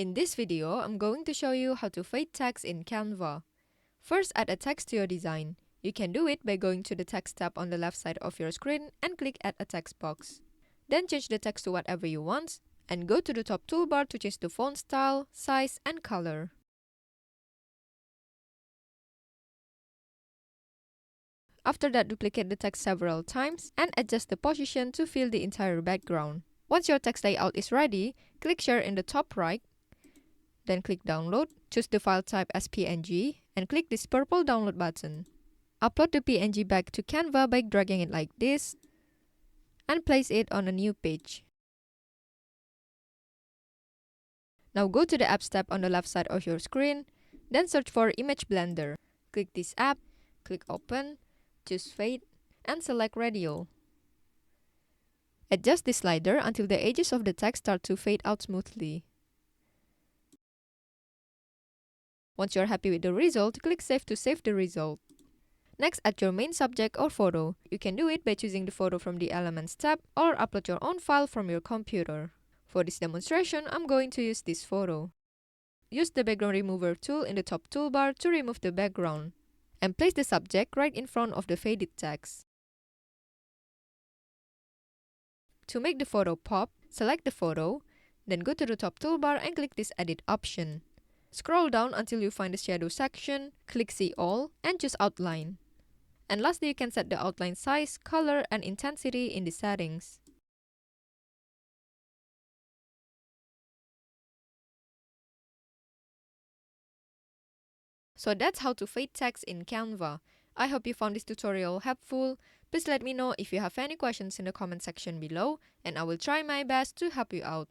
In this video, I'm going to show you how to fade text in Canva. First, add a text to your design. You can do it by going to the text tab on the left side of your screen and click add a text box. Then change the text to whatever you want and go to the top toolbar to change the font style, size, and color. After that, duplicate the text several times and adjust the position to fill the entire background. Once your text layout is ready, click Share in the top right. Then click Download, choose the file type as PNG, and click this purple download button. Upload the PNG back to Canva by dragging it like this, and place it on a new page. Now go to the Apps tab on the left side of your screen, then search for Image Blender. Click this app, click Open, choose Fade, and select Radial. Adjust the slider until the edges of the text start to fade out smoothly. Once you're happy with the result, click Save to save the result. Next, add your main subject or photo. You can do it by choosing the photo from the Elements tab or upload your own file from your computer. For this demonstration, I'm going to use this photo. Use the Background Remover tool in the top toolbar to remove the background. And place the subject right in front of the faded text. To make the photo pop, select the photo, then go to the top toolbar and click this Edit option. Scroll down until you find the Shadow section, click See All, and choose Outline. And lastly, you can set the outline size, color, and intensity in the settings. So that's how to fade text in Canva. I hope you found this tutorial helpful. Please let me know if you have any questions in the comment section below, and I will try my best to help you out.